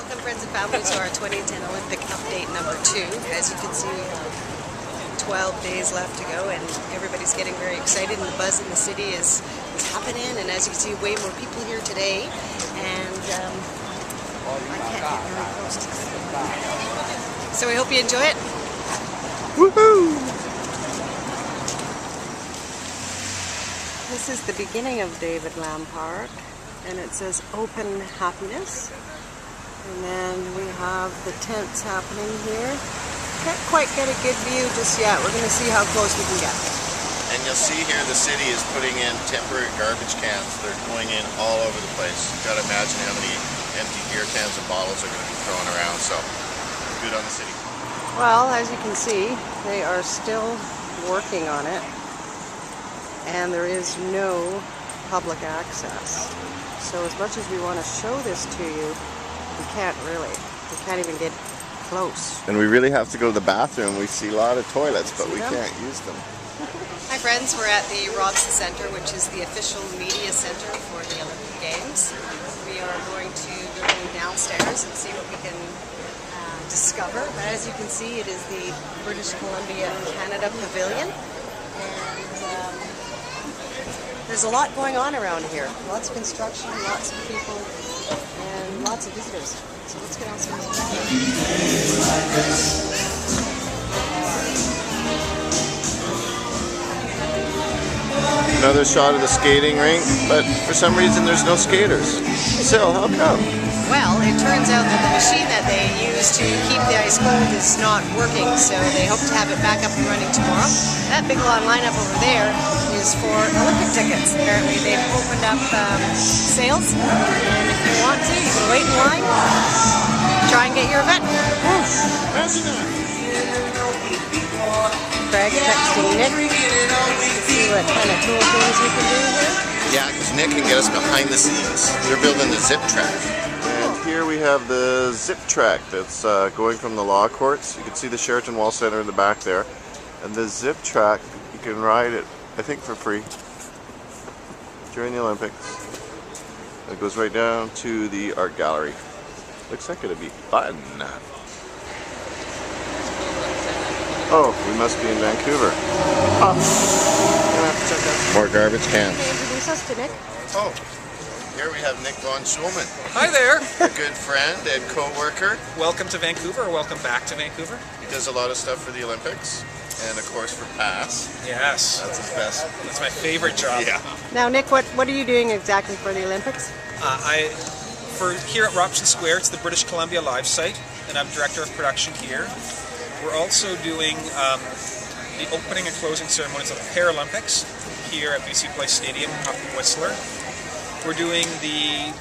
Welcome friends and family to our 2010 Olympic update number 2. As you can see, we have 12 days left to go and everybody's getting very excited and the buzz in the city is happening, and as you can see, way more people here today, and I can't get very close to them. So we hope you enjoy it. Woohoo! This is the beginning of David Lamb Park, and it says Open Happiness. And then we have the tents happening here. Can't quite get a good view just yet. We're going to see how close we can get. And you'll see here the city is putting in temporary garbage cans. They're going in all over the place. You've got to imagine how many empty beer cans and bottles are going to be thrown around. So, good on the city. Well, as you can see, they are still working on it. And there is no public access. So as much as we want to show this to you, we can't really. We can't even get close. And we really have to go to the bathroom. We see a lot of toilets, but we can't use them. Hi friends, we're at the Robson Center, which is the official media center for the Olympic Games. We are going to go downstairs and see what we can discover. But as you can see, it is the British Columbia Canada Pavilion. And there's a lot going on around here. Lots of construction, lots of people, and lots of visitors. So let's get on some Another shot of the skating rink, but for some reason there's no skaters. Sil, how come? Well, it turns out that the machine that they use to keep the ice cold is not working, so they hope to have it back up and running tomorrow. That big long lineup over there is for Olympic tickets. Apparently they've opened up sales, and if you want to, you can wait in line, try and get your event. Craig's texting Nick to see what kind of cool things we can do here. Yeah, because Nick can get us behind the scenes. They're building the zip track. And here we have the zip track that's going from the law courts. You can see the Sheraton Wall Center in the back there. And the zip track, you can ride it, I think, for free during the Olympics. It goes right down to the art gallery. Looks like it'll be fun. Oh, we must be in Vancouver. Oh. Gonna have to check out more garbage cans. Can you introduce us to Nick? Oh, here we have Nick von Schulman. Hi there. A good friend and co-worker. Welcome to Vancouver, or welcome back to Vancouver. He does a lot of stuff for the Olympics, and of course for PASS. Yes. That's his best. That's my favorite job. Yeah. Now, Nick, what are you doing exactly for the Olympics? For here at Robson Square, it's the British Columbia Live site, and I'm director of production here. We're also doing the opening and closing ceremonies of the Paralympics here at BC Place Stadium up in Whistler. We're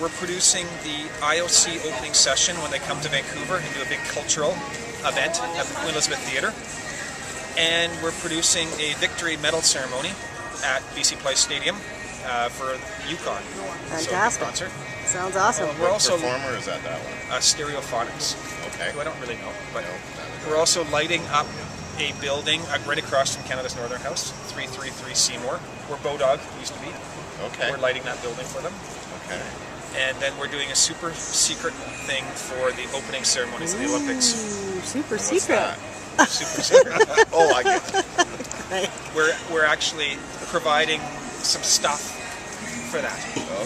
producing the IOC opening session when they come to Vancouver and do a big cultural event at the Queen Elizabeth Theatre. And we're producing a victory medal ceremony at BC Place Stadium for Yukon. Fantastic. So, concert. Sounds awesome. We're also performer is that one? Stereophonics. Okay. Who I don't really know, but we're also lighting up a building right across from Canada's Northern House, 333 Seymour, where Bodog used to be. Okay. We're lighting that building for them. Okay. And then we're doing a super secret thing for the opening ceremonies of the Olympics. Ooh, super What's secret. that? Super secret. Oh, I get it. We're actually providing some stuff for that.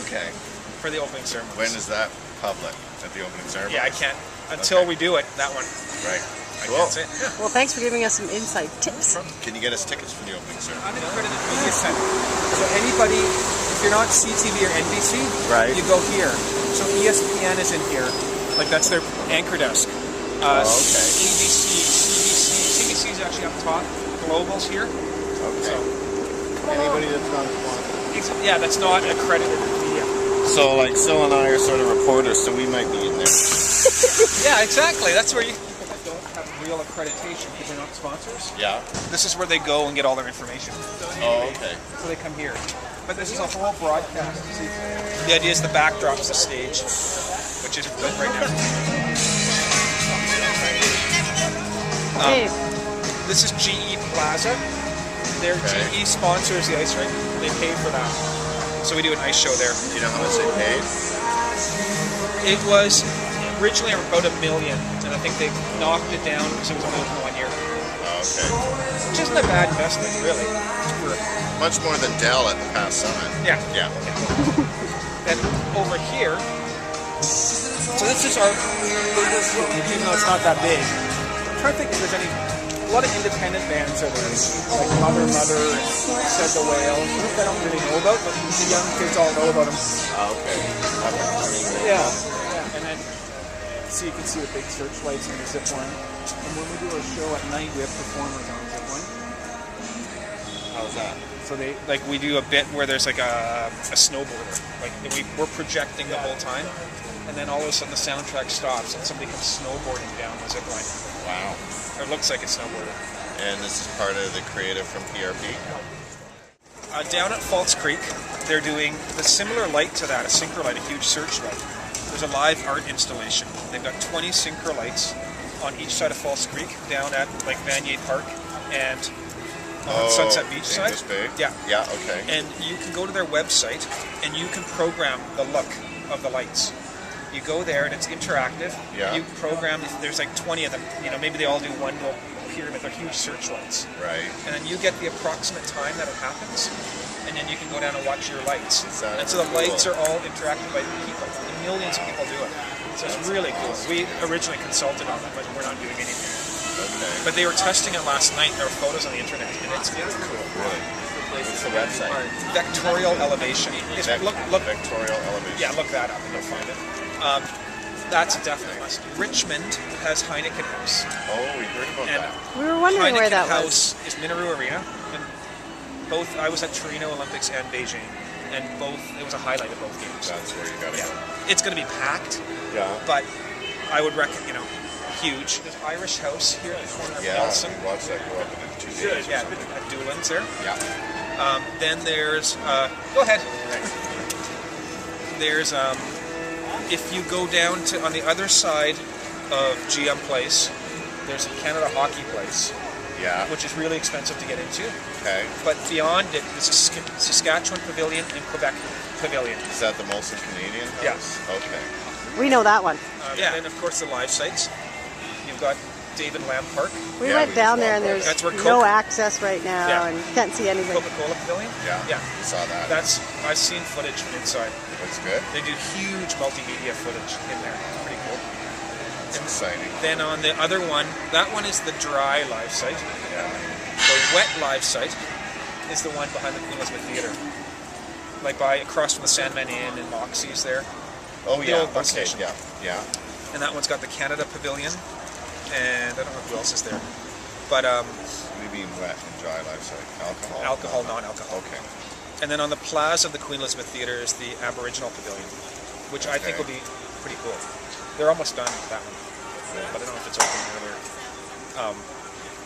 Okay. For the opening ceremonies. When is that public? At the opening ceremony? Yeah, I can't until we do it. That one. Right. I Cool. can't say it. Yeah. Well, thanks for giving us some inside tips. Can you get us tickets for the opening ceremony? I'm an accredited media center. So anybody, if you're not CTV or NBC, Right. you go here. So ESPN is in here. Like that's their anchor desk. Okay. CBC is actually up top. Global's here. Okay. So, Anybody that's not sponsored? Yeah, that's not accredited media. So, like, Sil and I are sort of reporters, so we might be in there. Yeah, exactly. That's where you. don't have real accreditation because they're not sponsors. Yeah. This is where they go and get all their information. Oh, okay. So they come here. But this is a whole broadcast. The idea is the backdrop's the stage, which is built right now. This is GE Plaza. Their GE sponsors the ice rink. They pay for that. So we do an ice show there. Do you know how much they paid? It was originally about 1 million, and I think they knocked it down because it was only open 1 year. Okay. Which isn't a bad investment, really. Much more than Dell at the past summit. Yeah. Yeah. Then over here, so this is our biggest, even though it's not that big. I'm trying to think if there's a lot of independent bands are there, like Mother and Said the Whale. Group I don't really know about, but the young kids all know about them. Okay. Yeah. And then, so you can see the big searchlights and the zip line. And when we do our show at night, we have performers on the zip line. How's that? So we do a bit where there's like a snowboarder, like we're projecting the whole time, and then all of a sudden the soundtrack stops and somebody comes snowboarding down the zip line. Wow. Or it looks like it's snowboarding. And this is part of the creative from PRP? Down at False Creek, they're doing the similar light to that, a synchro light, a huge searchlight. There's a live art installation. They've got 20 synchro lights on each side of False Creek, down at like Vanier Park and Sunset Beach side. Yeah. Yeah, okay. And you can go to their website and you can program the look of the lights. You go there and it's interactive. Yeah. You program, there's like 20 of them. You know, maybe they all do one little pyramid. They're huge searchlights. Right. And then you get the approximate time that it happens. And then you can go down and watch your lights. And so the lights are all interacted by people. And millions of people do it. So it's really cool. We originally consulted on it, but we're not doing anything. Okay. But they were testing it last night. There were photos on the internet, and it's cool. Really? What's the website? Vectorial Elevation. Look, Vectorial Elevation. yeah, look that up and you'll find it. That's a definite must. Richmond has Heineken House. Oh, we heard about And that. We were wondering Heineken where that House is Minaru Arena. And both, I was at Torino Olympics and Beijing, and both, it was a highlight of both games. That's where you gotta Yeah. go. It's going to be packed, Yeah. but I would reckon, huge. There's Irish House here at the corner of Yeah, Nelson. watch that go up in 2 days or Yeah, something. at Doolin's there. Yeah. Then there's, go ahead. There's, if you go down to, on the other side of GM Place, there's a Canada Hockey Place, Yeah. which is really expensive to get into. Okay. But beyond it, there's a Saskatchewan Pavilion and Quebec Pavilion. Is that the Molson Canadian house? Yeah. Okay. was. We know that one. Yeah. And then, of course, the live sites. You've got David Lamb Park, We Yeah, went we down just there and walked there's That's where no Coke- access right now Yeah. and can't see anything. Coca-Cola Pavilion. Yeah. Yeah. We saw that. That's, I've seen footage from inside. Looks good. They do huge multimedia footage in there. Pretty cool. It's exciting. Then on the other one, that one is the dry live site. Yeah. The wet live site is the one behind the Queen Elizabeth Theatre. Like across from the Sandman Inn and Moxie's there. Oh, The yeah. old bus Okay. station. Yeah. Yeah. And that one's got the Canada Pavilion. And I don't know who else is there. But What do you mean wet and dry life site? Alcohol? alcohol, non-alcohol. Okay. And then on the plaza of the Queen Elizabeth Theatre is the Aboriginal Pavilion, which I think Okay. will be pretty cool. They're almost done with that one, but I don't know if it's open earlier.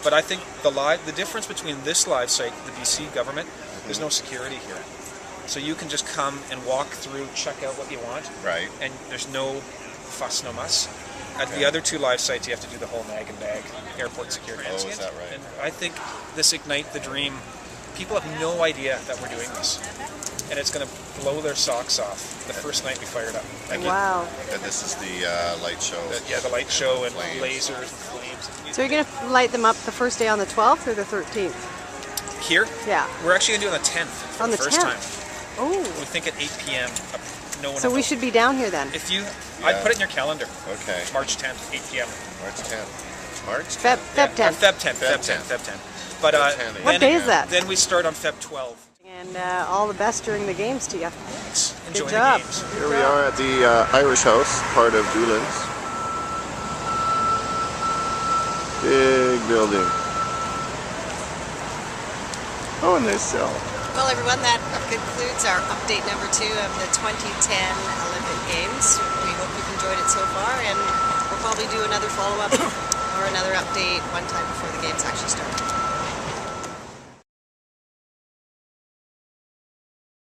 But I think the difference between this live site, the BC government, there's no security here. So you can just come and walk through, check out what you want, Right. and there's no fuss, no muss. At Okay. the other two live sites, you have to do the whole mag and bag airport security. Oh, is that right? And I think this Ignite the Dream, people have no idea that we're doing this. And it's going to blow their socks off the first night we fire it up. Wow. And this is the light show. The light show and Flames. lasers and flames. So you're going to light them up the first day on the 12th or the 13th? Here, Yeah. we're actually going to do it on the 10th for On the the first 10th. time. Oh. We think at 8 p.m. No one So will we know. should be down here then. If you, Yeah. I'd put it in your calendar. Okay. March 10th, 8 p.m. March 10th. March 10th. Feb 10th. Feb 10th. Feb Feb 10th. Feb 10th. But Feb 10, What yeah. day is that? Then we start on Feb 12. And all the best during the games to you. Thanks. Enjoy Good the job. games. Here we are at the Irish House, part of Doolin's. Big building. Oh, and there's Cell. Well, everyone, that concludes our update number 2 of the 2010 Olympic Games. We hope you've enjoyed it so far, and we'll probably do another follow-up or another update one time before the games actually start.